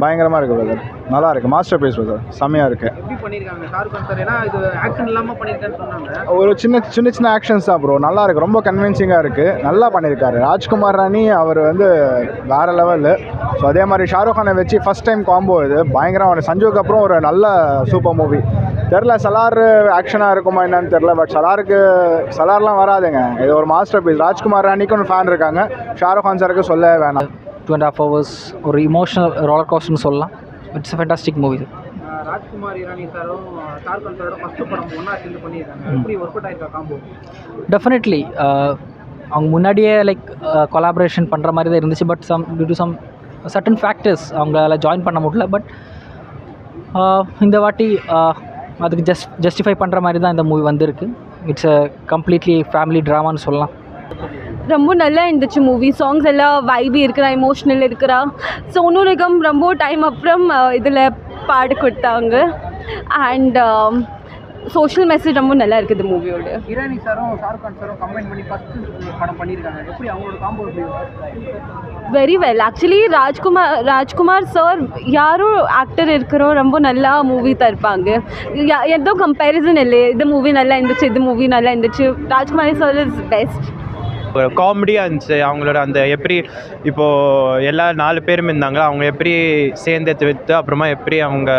பயங்கரமாக இருக்குது பிரதர், நல்லா இருக்குது, மாஸ்டர் பீஸ் பிரதர், செம்மையாக இருக்குது. எப்படி பண்ணியிருக்காங்க ஷாருக் கான் சார்? ஏன்னா இது ஆக்ஷன் இல்லாமல் பண்ணியிருக்கான்னு சொன்னாங்க. ஒரு சின்ன ஆக்ஷன்ஸ் தான் ப்ரோ, நல்லா இருக்குது, ரொம்ப கன்வின்சிங்காக இருக்குது, நல்லா பண்ணியிருக்காரு. ராஜ்குமார் ராணி அவர் வந்து வேறு லெவலு. ஸோ அதே மாதிரி ஷாருக் கானை வச்சு ஃபஸ்ட் டைம் காம்போ இது பயங்கரம். சஞ்சுக்கு அப்புறம் ஒரு நல்ல சூப்பர் மூவி. தெரில சலார் ஆக்ஷனாக இருக்குமா என்னன்னு தெரில, பட் சலார்லாம் வராதுங்க, இது ஒரு மாஸ்டர் பீஸ். ராஜ்குமார் ராணிக்கு ஒரு ஃபேன் இருக்காங்க, ஷாருக் கான் சாருக்கு சொல்லவே வேணாம். 2.5 hours ஒரு இமோஷனல் ரோலர் கோஸ்டர்னு சொல்லலாம். It's fantastic movie. Rajkumar Irani சாரும் ஷாருக் கான் சாரோட ஃபஸ்ட்டு படம் ஒன்றா சேர்ந்து பண்ணியிருக்காங்க. எப்படி ஒர்க் அவுட் ஆயிருக்கா காம்போ? டெஃபினெட்லி அவங்க முன்னாடியே லைக் கொலாபரேஷன் பண்ணுற மாதிரி தான் இருந்துச்சு. But due to some certain factors அவங்களால ஜாயின் பண்ண முடியல. பட் இந்த வாட்டி அதுக்கு ஜஸ்டிஃபை பண்ணுற மாதிரி தான் இந்த மூவி வந்திருக்கு. இட்ஸ் அ கம்ப்ளீட்லி ஃபேமிலி ட்ராமான்னு சொல்லலாம். ரொம்ப நல்லா இருந்துச்சு மூவி. சாங்ஸ் எல்லாம் வைபி இருக்கிறா, எமோஷ்னல் இருக்கிறா. சோனு நிகம் ரொம்ப டைம் அப்புறம் இதில் பாடு கொடுத்தாங்க. அண்ட் சோஷியல் மெசேஜ் ரொம்ப நல்லா இருக்குது மூவியோட. இரானி சாரும் ஷாருக் கான் சாரும் கம்பைன் பண்ணி ஃபஸ்ட்டு படம் பண்ணியிருக்காங்க. எப்படி அவங்களோட காம்போ எப்படி? Very well. Actually Rajkumar sir யாரும் ஆக்டர் இருக்கிறோம் ரொம்ப நல்லா மூவி தருப்பாங்க. எதோ கம்பேரிசன் இல்லை, இது மூவி நல்லா இருந்துச்சு, இது மூவி நல்லா இருந்துச்சு. Rajkumar sir is best. காமெடியாக இருந்துச்சு அவங்களோட அந்த எப்படி இப்போது எல்லா 4 பேரும் இருந்தாங்க, அவங்க எப்படி சேர்ந்து விற்று அப்புறமா எப்படி அவங்க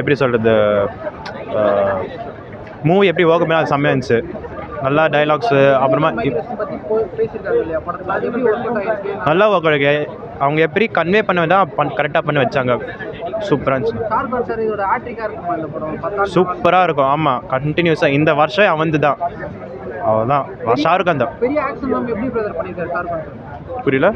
எப்படி சொல்கிறது மூவி எப்படி ஒர்க் பண்ணி அது செம்மையாக இருந்துச்சு. நல்லா டைலாக்ஸு அப்புறமா நல்லா ஒர்க் இருக்கு. அவங்க எப்படி கன்வே பண்ண தான் கரெக்டாக பண்ணி வச்சாங்க. சூப்பராக இருந்துச்சு, சூப்பராக இருக்கும். ஆமாம், கண்டினியூஸாக இந்த வருஷம் அவந்து தான் அவ்வளோதான். ஷாருக் கான் தான். புரியல?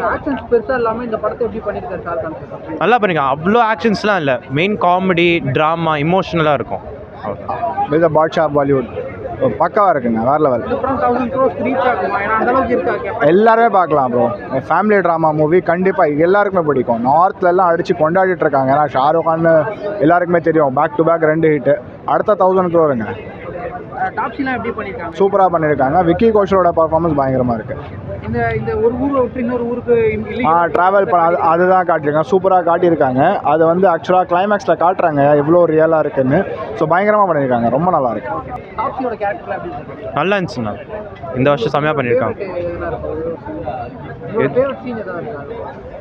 நல்லா பண்ணிருக்காங்க. அவ்வளோ ஆக்ஷன்ஸ்லாம் இல்லை, மெயின் காமெடி ட்ராமா இமோஷனலாக இருக்கும். பாட்ஷா பாலிவுட் பக்காவாக இருக்குங்க, வேறு லெவல். எல்லாருமே பார்க்கலாம் ப்ரோ. ஃபேமிலி ட்ராமா மூவி கண்டிப்பாக எல்லாருக்குமே பிடிக்கும். நார்த்லலாம் அடித்து கொண்டாடிட்டு இருக்காங்க. ஏன்னா ஷாருக் கான் எல்லாருக்குமே தெரியும், பேக் டு பேக் 2 ஹிட்டு. அடுத்த 1000 crore சூப்பராக பண்ணியிருக்காங்க. விக்கி கோஷலோட பர்ஃபார்மன்ஸ் பயங்கரமாக இருக்குது. ட்ராவல் பண்ண அதுதான் காட்டியிருக்காங்க, சூப்பராக காட்டியிருக்காங்க. அது வந்து ஆக்சுவலாக கிளைமேக்ஸில் காட்டுறாங்க எவ்வளோ ரியலாக இருக்குன்னு. ஸோ பயங்கரமாக பண்ணியிருக்காங்க, ரொம்ப நல்லா இருக்கு. நல்லா இருந்துச்சுண்ணா, இந்த வருஷம் செம்மையாக பண்ணியிருக்காங்க.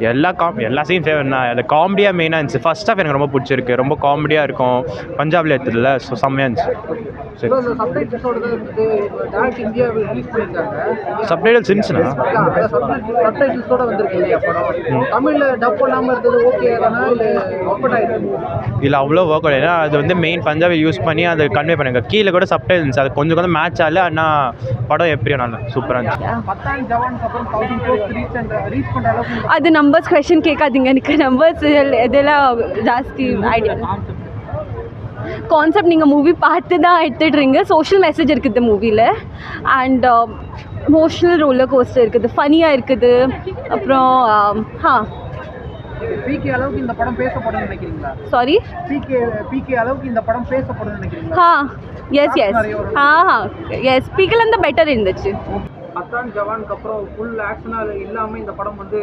எல்லா சீன் ஃபேவரட்னா அது காமெடியாக மெயினாக இருந்துச்சு. ஃபர்ஸ்ட் ஆஃப் எனக்கு ரொம்ப பிடிச்சிருக்கு, ரொம்ப காமெடியாக இருக்கும். பஞ்சாபில் எடுத்துடல, ஸோ செம்மையாக இருந்துச்சு. சரி, சப்டைட்டில்ஸ் இருந்துச்சுண்ணா. இல்லை அவ்வளோ ஒர்க் அவுட். ஏன்னா அது வந்து மெயின் பஞ்சாபி யூஸ் பண்ணி அதை கன்வே பண்ணுங்க. கீழே கூட சப்டைட்டில்ஸ் இருந்துச்சு, அது கொஞ்சம் மேட்ச் ஆகல. ஆனால் படம் எப்படியோ நல்லா சூப்பராக இருந்துச்சு. அது நம்பர்ஸ் கொஸ்டின் கேட்காதீங்க, எனக்கு நம்பர்ஸ் இதெல்லாம் ஜாஸ்தி ஐடியா. கான்செப்ட் நீங்கள் மூவி பார்த்து தான் எடுத்துடுறீங்க. சோஷியல் மெசேஜ் இருக்குது மூவியில். அண்ட் எமோஷ்னல் ரோலர் கோஸ்டர் இருக்குது, ஃபனியாக இருக்குது. அப்புறம் அளவுக்கு இந்த படம் பேசப்படும் நினைக்கிறீங்களா? சாரி, பிகே அளவுக்கு இந்த படம் பேசப்படும் நினைக்கிறீங்களா? எஸ் பீக்கில் இருந்தால் பெட்டர் இருந்துச்சு. பத்தான் ஜவானுக்கு அப்புறம் ஃபுல் ஆக்ஷனாக இல்லாமல் இந்த படம் வந்து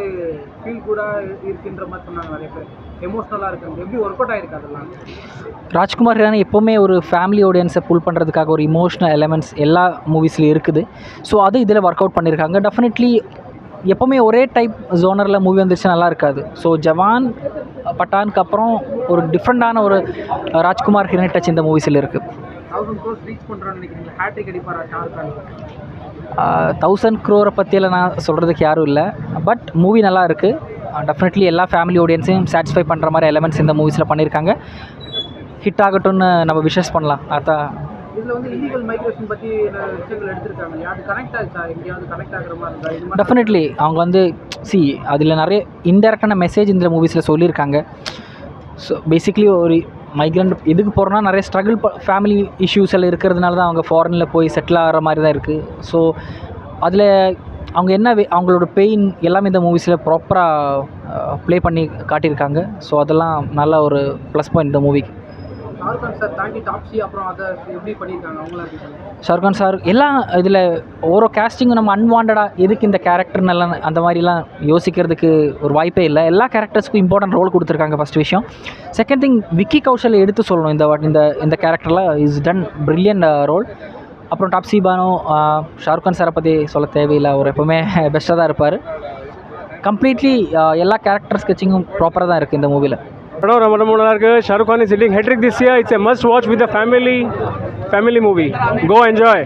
ஃபீல் கூட இருக்குன்ற மாதிரி சொன்னாங்க நிறைய பேர். எமோஷ்னலாக இருக்குது, எப்படி ஒர்க் அவுட் ஆகிருக்கு அதெல்லாம்? ராஜ்குமார் இரானி எப்போவுமே ஒரு ஃபேமிலி ஆடியன்ஸை புல் பண்ணுறதுக்காக ஒரு இமோஷ்னல் எலமெண்ட்ஸ் எல்லா மூவிஸ்லையும் இருக்குது. ஸோ அது இதில் ஒர்க் அவுட் பண்ணியிருக்காங்க. டெஃபினெட்லி எப்போவுமே ஒரே டைப் ஜோனரில் மூவி வந்துருச்சு நல்லா இருக்காது. ஸோ ஜவான் பட்டானுக்கு அப்புறம் ஒரு டிஃப்ரெண்ட்டான ஒரு ராஜ்குமார் ஹிரணி டச் இந்த மூவிஸில் இருக்குது. 1000 crore ரீச் பண்ணுறோன்னு நினைக்கிறீங்களா? ஹேட்ரிக் அடிப்பாரா ஷாருக் கான்? 1000 crore பற்றியில் நான் சொல்கிறதுக்கு யாரும் இல்லை. பட் மூவி நல்லா இருக்குது. டெஃபினெட்லி எல்லா ஃபேமிலி ஆடியன்ஸையும் சாட்டிஸ்ஃபை பண்ணுற மாதிரி எலமெண்ட்ஸ் இந்த மூவிஸில் பண்ணியிருக்காங்க. ஹிட் ஆகட்டும்னு நம்ம விஷஸ் பண்ணலாம். அதான் இதில் வந்து இல்லீகல் மைக்ரேஷன் பற்றி விஷயங்கள் எடுத்திருக்காங்க. அது கனெக்ட் ஆச்சா? எங்கேயாவது கனெக்ட் ஆகிற மாதிரி இருந்தால்? டெஃபினெட்லி அவங்க வந்து அதில் நிறைய இன்டெரக்டான மெசேஜ் இந்த மூவிஸில் சொல்லியிருக்காங்க. ஸோ பேசிக்லி ஒரு மைக்ரண்ட் எதுக்கு போகிறோன்னா நிறைய ஸ்ட்ரகிள் ஃபேமிலி இஷ்யூஸ் எல்லாம் இருக்கிறதுனால தான் அவங்க ஃபாரினில் போய் செட்டில் ஆகிற மாதிரி தான் இருக்குது. ஸோ அதில் அவங்க என்ன அவங்களோட பெயின் எல்லாமே இந்த மூவிஸில் ப்ராப்பராக ப்ளே பண்ணி காட்டியிருக்காங்க. ஸோ அதெல்லாம் நல்ல ஒரு ப்ளஸ் பாயிண்ட் இந்த மூவிக்கு. ஷாருக் கான் சார் தாண்டி டாப்ஸி அப்புறம் அதை எப்படி பண்ணியிருக்காங்க அவங்களாம் எப்படி பண்ணி ஷாருக்கான் சார் எல்லாம் இதில் ஒரு கேஸ்டிங்கும் நம்ம அன்வாண்டடாக எதுக்கு இந்த கேரக்டர்னெல்லாம் அந்த மாதிரிலாம் யோசிக்கிறதுக்கு ஒரு வாய்ப்பே இல்லை. எல்லா கேரக்டர்ஸ்க்கும் இம்பார்ட்டன்ட் ரோல் கொடுத்துருக்காங்க ஃபஸ்ட் விஷயம். செகண்ட் திங், விக்கி கௌஷல் எடுத்து சொல்லணும் இந்த கேரக்டரில் இஸ் டன் பிரில்லியன்ட் ரோல். அப்புறம் டாப்ஸி பானு, ஷாருக்கான் சாரை பற்றி சொல்ல தேவையில்லை, அவர் எப்போவுமே பெஸ்ட்டாக தான் இருப்பார். கம்ப்ளீட்லி எல்லா கேரக்டர் ஸ்கெச்சிங்கும் ப்ராப்பராக தான் இருக்குது இந்த மூவியில். படம் ரொம்ப ரொம்ப நல்லா இருக்கு. Shah Rukh Khan is hitting hat trick this year. It's a must watch with the family movie. Go enjoy.